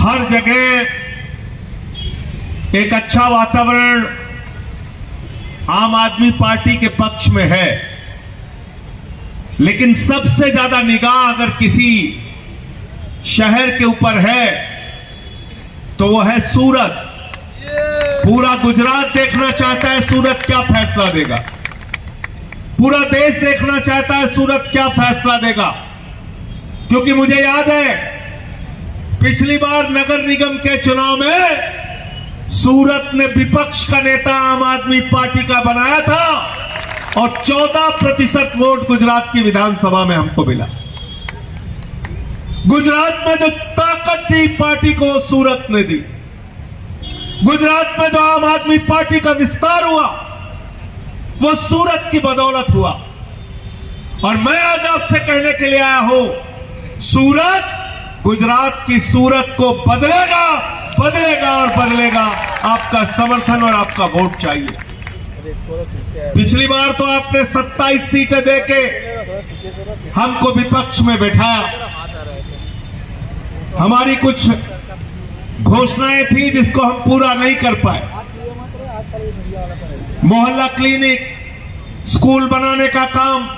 हर जगह एक अच्छा वातावरण आम आदमी पार्टी के पक्ष में है, लेकिन सबसे ज्यादा निगाह अगर किसी शहर के ऊपर है तो वो है सूरत। पूरा गुजरात देखना चाहता है सूरत क्या फैसला देगा, पूरा देश देखना चाहता है सूरत क्या फैसला देगा। क्योंकि मुझे याद है पिछली बार नगर निगम के चुनाव में सूरत ने विपक्ष का नेता आम आदमी पार्टी का बनाया था और 14% वोट गुजरात की विधानसभा में हमको मिला। गुजरात में जो ताकत दी पार्टी को सूरत ने दी। गुजरात में जो आम आदमी पार्टी का विस्तार हुआ वो सूरत की बदौलत हुआ। और मैं आज आपसे कहने के लिए आया हूं, सूरत गुजरात की सूरत को बदलेगा, बदलेगा और बदलेगा। आपका समर्थन और आपका वोट चाहिए। पिछली बार तो आपने 27 सीटें देके हमको विपक्ष में बैठाया। हमारी कुछ घोषणाएं थी जिसको हम पूरा नहीं कर पाए। मोहल्ला क्लिनिक, स्कूल बनाने का काम,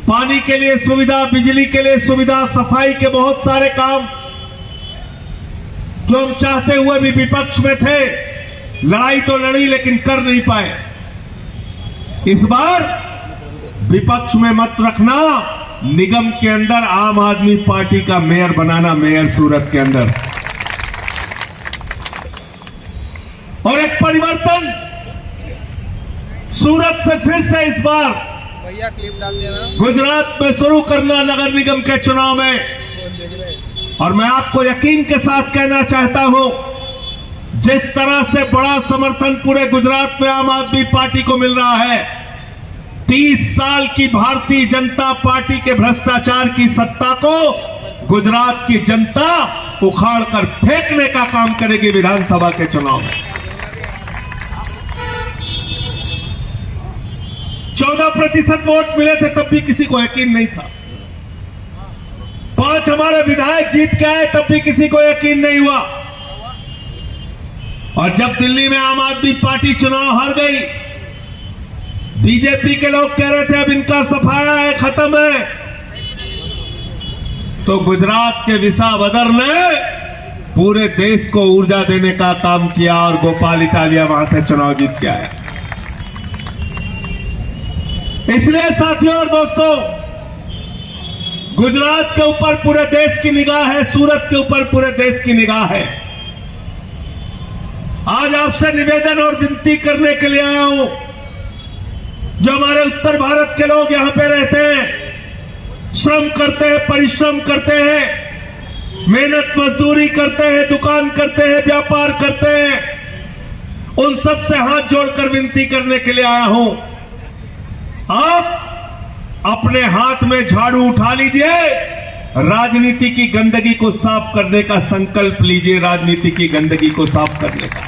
पानी के लिए सुविधा, बिजली के लिए सुविधा, सफाई के बहुत सारे काम जो हम चाहते हुए भी विपक्ष में थे। लड़ाई तो लड़ी लेकिन कर नहीं पाए। इस बार विपक्ष में मत रखना, निगम के अंदर आम आदमी पार्टी का मेयर बनाना, मेयर सूरत के अंदर। और एक परिवर्तन सूरत से फिर से इस बार भैया क्लिप डाल देना, गुजरात में शुरू करना नगर निगम के चुनाव में। और मैं आपको यकीन के साथ कहना चाहता हूं, जिस तरह से बड़ा समर्थन पूरे गुजरात में आम आदमी पार्टी को मिल रहा है, 30 साल की भारतीय जनता पार्टी के भ्रष्टाचार की सत्ता को गुजरात की जनता उखाड़ कर फेंकने का काम करेगी विधानसभा के चुनाव में। 14% वोट मिले थे तब भी किसी को यकीन नहीं था। 5 हमारे विधायक जीत के आए तब भी किसी को यकीन नहीं हुआ। और जब दिल्ली में आम आदमी पार्टी चुनाव हार गई, बीजेपी के लोग कह रहे थे अब इनका सफाया है, खत्म है, तो गुजरात के विसावदर ने पूरे देश को ऊर्जा देने का काम किया और गोपाल इटालिया वहां से चुनाव जीत के आया। इसलिए साथियों और दोस्तों, गुजरात के ऊपर पूरे देश की निगाह है, सूरत के ऊपर पूरे देश की निगाह है। आज आपसे निवेदन और विनती करने के लिए आया हूं, जो हमारे उत्तर भारत के लोग यहां पे रहते हैं, श्रम करते हैं, परिश्रम करते हैं, मेहनत मजदूरी करते हैं, दुकान करते हैं, व्यापार करते हैं, उन सब से हाथ जोड़कर विनती करने के लिए आया हूं। आप अपने हाथ में झाड़ू उठा लीजिए, राजनीति की गंदगी को साफ करने का संकल्प लीजिए, राजनीति की गंदगी को साफ करने का।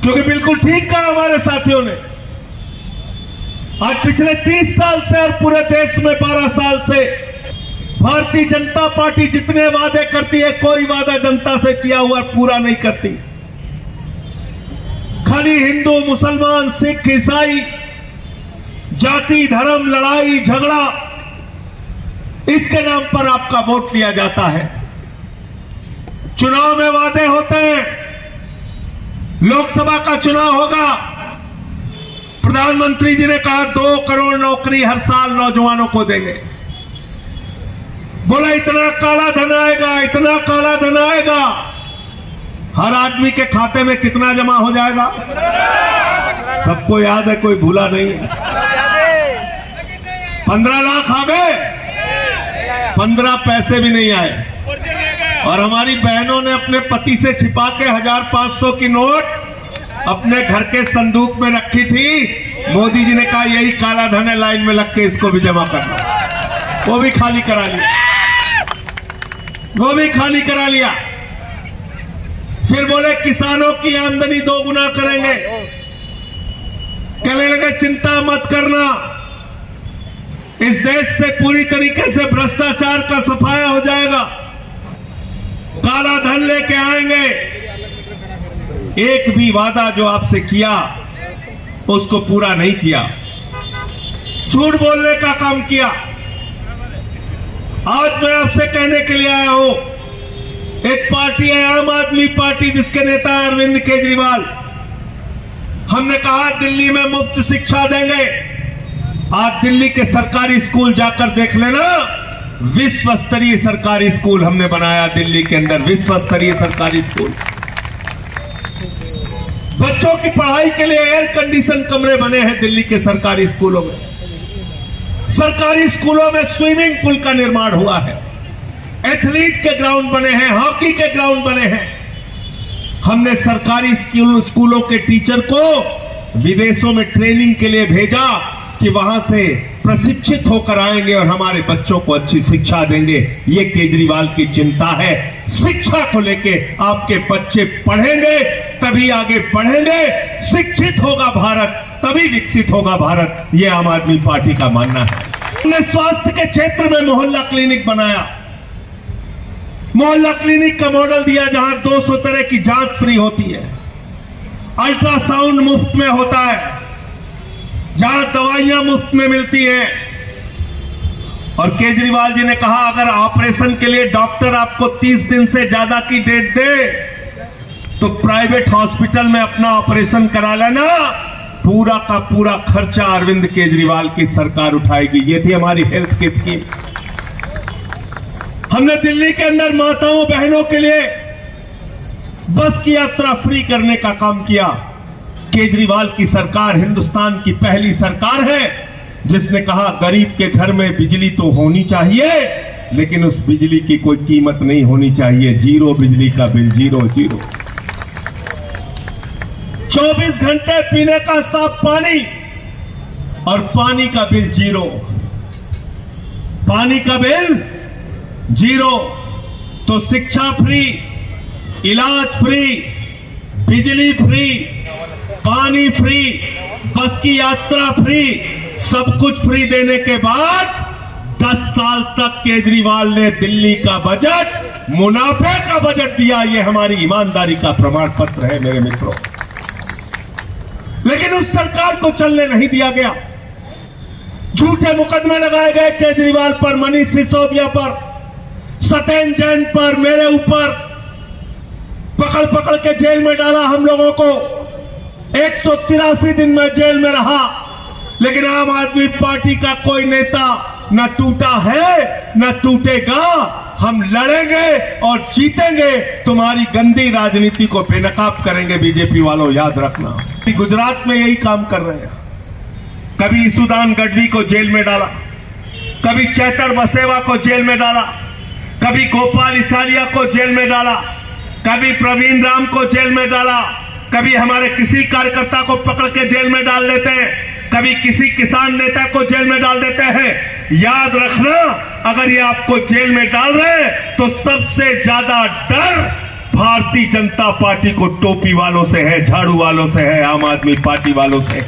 क्योंकि बिल्कुल ठीक कहा हमारे साथियों ने, आज पिछले 30 साल से और पूरे देश में 12 साल से भारतीय जनता पार्टी जितने वादे करती है, कोई वादा जनता से किया हुआ पूरा नहीं करती। खाली हिंदू, मुसलमान, सिख, ईसाई, जाति धर्म, लड़ाई झगड़ा, इसके नाम पर आपका वोट लिया जाता है। चुनाव में वादे होते हैं, लोकसभा का चुनाव होगा, प्रधानमंत्री जी ने कहा 2 करोड़ नौकरी हर साल नौजवानों को देंगे। बोला इतना काला धन आएगा, इतना काला धन आएगा। हर आदमी के खाते में कितना जमा हो जाएगा? सबको याद है, कोई भूला नहीं है। 15 लाख आ गए, 15 पैसे भी नहीं आए। और हमारी बहनों ने अपने पति से छिपा के 1500 की नोट अपने घर के संदूक में रखी थी। मोदी जी ने कहा यही काला धन है, लाइन में लग के इसको भी जमा करना। वो भी खाली करा लिया, वो भी खाली करा लिया। फिर बोले किसानों की आमदनी 2 गुना करेंगे। कहने लगे चिंता मत करना, इस देश से पूरी तरीके से भ्रष्टाचार का सफाया हो जाएगा, काला धन लेके आएंगे। एक भी वादा जो आपसे किया उसको पूरा नहीं किया, झूठ बोलने का काम किया। आज मैं आपसे कहने के लिए आया हूं, एक पार्टी है आम आदमी पार्टी, जिसके नेता है अरविंद केजरीवाल। हमने कहा दिल्ली में मुफ्त शिक्षा देंगे। आज दिल्ली के सरकारी स्कूल जाकर देख लेना, विश्व स्तरीय सरकारी स्कूल हमने बनाया दिल्ली के अंदर, विश्व स्तरीय सरकारी स्कूल। बच्चों की पढ़ाई के लिए एयर कंडीशन कमरे बने हैं दिल्ली के सरकारी स्कूलों में। सरकारी स्कूलों में स्विमिंग पूल का निर्माण हुआ है, एथलीट के ग्राउंड बने हैं, हॉकी के ग्राउंड बने हैं। हमने सरकारी स्कूलों के टीचर को विदेशों में ट्रेनिंग के लिए भेजा कि वहां से प्रशिक्षित होकर आएंगे और हमारे बच्चों को अच्छी शिक्षा देंगे। ये केजरीवाल की चिंता है। शिक्षा को लेके आपके बच्चे पढ़ेंगे तभी आगे बढ़ेंगे, शिक्षित होगा भारत तभी विकसित होगा भारत, ये आम आदमी पार्टी का मानना है। हमने स्वास्थ्य के क्षेत्र में मोहल्ला क्लिनिक बनाया, मोहल्ला क्लिनिक का मॉडल दिया, जहां 200 तरह की जांच फ्री होती है, अल्ट्रासाउंड मुफ्त में होता है, जहां दवाइयां मुफ्त में मिलती हैं। और केजरीवाल जी ने कहा अगर ऑपरेशन के लिए डॉक्टर आपको 30 दिन से ज्यादा की डेट दे तो प्राइवेट हॉस्पिटल में अपना ऑपरेशन करा लेना, पूरा का पूरा खर्चा अरविंद केजरीवाल की सरकार उठाएगी। ये थी हमारी हेल्थ की स्कीम। हमने दिल्ली के अंदर माताओं बहनों के लिए बस की यात्रा फ्री करने का काम किया। केजरीवाल की सरकार हिंदुस्तान की पहली सरकार है जिसने कहा गरीब के घर में बिजली तो होनी चाहिए, लेकिन उस बिजली की कोई कीमत नहीं होनी चाहिए। जीरो बिजली का बिल, जीरो जीरो। 24 घंटे पीने का साफ पानी और पानी का बिल जीरो, पानी का बिल जीरो। तो शिक्षा फ्री, इलाज फ्री, बिजली फ्री, पानी फ्री, बस की यात्रा फ्री, सब कुछ फ्री देने के बाद 10 साल तक केजरीवाल ने दिल्ली का बजट मुनाफे का बजट दिया। यह हमारी ईमानदारी का प्रमाण पत्र है मेरे मित्रों। लेकिन उस सरकार को चलने नहीं दिया गया। झूठे मुकदमे लगाए गए केजरीवाल पर, मनीष सिसोदिया पर, सत्येंद्र जैन पर, मेरे ऊपर, पकड़ पकड़ के जेल में डाला हम लोगों को। 183 दिन में जेल में रहा, लेकिन आम आदमी पार्टी का कोई नेता न टूटा है न टूटेगा। हम लड़ेंगे और जीतेंगे, तुम्हारी गंदी राजनीति को बेनकाब करेंगे। बीजेपी वालों याद रखना, गुजरात में यही काम कर रहे हैं। कभी ईसुदान गढ़वी को जेल में डाला, कभी चैतर वसेवा को जेल में डाला, कभी गोपाल इटालिया को जेल में डाला, कभी प्रवीण राम को जेल में डाला, कभी हमारे किसी कार्यकर्ता को पकड़ के जेल में डाल देते हैं, कभी किसी किसान नेता को जेल में डाल देते हैं। याद रखना, अगर ये आपको जेल में डाल रहे हैं तो सबसे ज्यादा डर भारतीय जनता पार्टी को टोपी वालों से है, झाड़ू वालों से है, आम आदमी पार्टी वालों से है।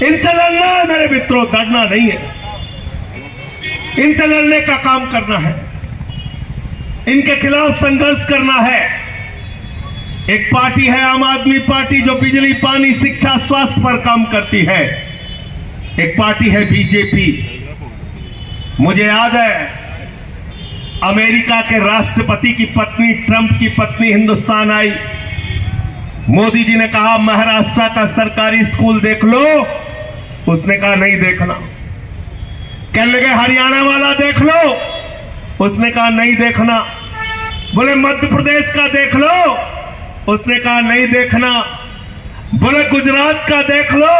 इनसे लड़ना है मेरे मित्रों, डरना नहीं है। इनसे लड़ने का काम करना है, इनके खिलाफ संघर्ष करना है। एक पार्टी है आम आदमी पार्टी जो बिजली, पानी, शिक्षा, स्वास्थ्य पर काम करती है। एक पार्टी है बीजेपी। मुझे याद है अमेरिका के राष्ट्रपति की पत्नी, ट्रंप की पत्नी हिंदुस्तान आई। मोदी जी ने कहा महाराष्ट्र का सरकारी स्कूल देख लो, उसने कहा नहीं देखना। कहने लगे हरियाणा वाला देख लो, उसने कहा नहीं देखना। बोले मध्य प्रदेश का देख लो, उसने कहा नहीं देखना। बोले गुजरात का देख लो,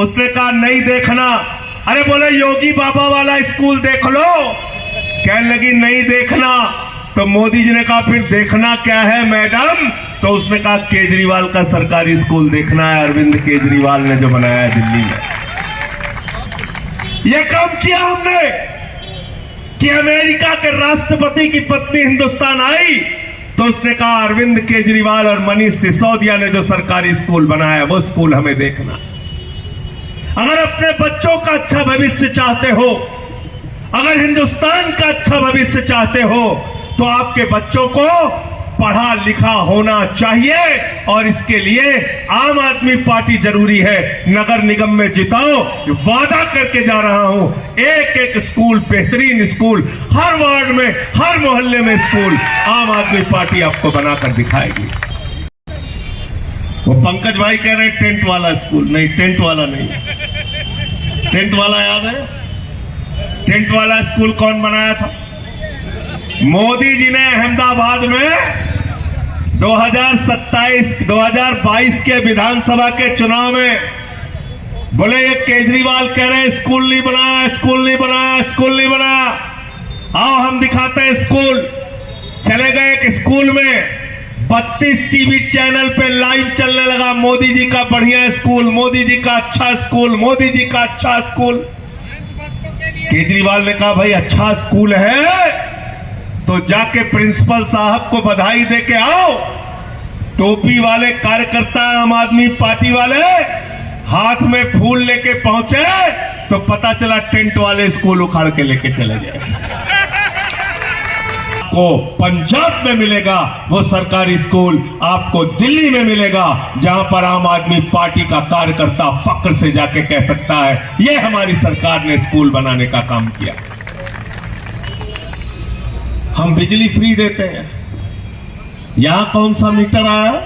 उसने कहा नहीं देखना। अरे बोले योगी बाबा वाला स्कूल देख लो, कहने लगी नहीं देखना। तो मोदी जी ने कहा फिर देखना क्या है मैडम? तो उसने कहा केजरीवाल का सरकारी स्कूल देखना है, अरविंद केजरीवाल ने जो बनाया है दिल्ली में। यह काम किया हमने कि अमेरिका के राष्ट्रपति की पत्नी हिंदुस्तान आई तो उसने कहा अरविंद केजरीवाल और मनीष सिसोदिया ने जो सरकारी स्कूल बनाया वो स्कूल हमें देखना। अगर अपने बच्चों का अच्छा भविष्य चाहते हो, अगर हिंदुस्तान का अच्छा भविष्य चाहते हो, तो आपके बच्चों को पढ़ा लिखा होना चाहिए। और इसके लिए आम आदमी पार्टी जरूरी है। नगर निगम में जिताओ, वादा करके जा रहा हूं, एक एक स्कूल, बेहतरीन स्कूल, हर वार्ड में, हर मोहल्ले में स्कूल आम आदमी पार्टी आपको बनाकर दिखाएगी। वो पंकज भाई कह रहे हैं टेंट वाला स्कूल, नहीं, टेंट वाला नहीं। टेंट वाला याद है? टेंट वाला स्कूल कौन बनाया था? मोदी जी ने अहमदाबाद में 2022 के विधानसभा के चुनाव में बोले, ये केजरीवाल कह रहे हैं स्कूल नहीं बनाया, स्कूल नहीं बनाया, स्कूल नहीं बनाया, आओ हम दिखाते हैं स्कूल। चले गए एक स्कूल में 32 टीवी चैनल पे लाइव चलने लगा, मोदी जी का बढ़िया स्कूल, मोदी जी का अच्छा स्कूल, मोदी जी का अच्छा स्कूल। केजरीवाल ने कहा, भाई अच्छा स्कूल है तो जाके प्रिंसिपल साहब को बधाई दे के आओ। टोपी वाले कार्यकर्ता आम आदमी पार्टी वाले हाथ में फूल लेके पहुंचे तो पता चला टेंट वाले स्कूल उखाड़ के लेके चले गए। आपको पंजाब में मिलेगा वो सरकारी स्कूल, आपको दिल्ली में मिलेगा जहां पर आम आदमी पार्टी का कार्यकर्ता फक्र से जाके कह सकता है, यह हमारी सरकार ने स्कूल बनाने का काम किया। हम बिजली फ्री देते हैं, यहां कौन सा मीटर आया?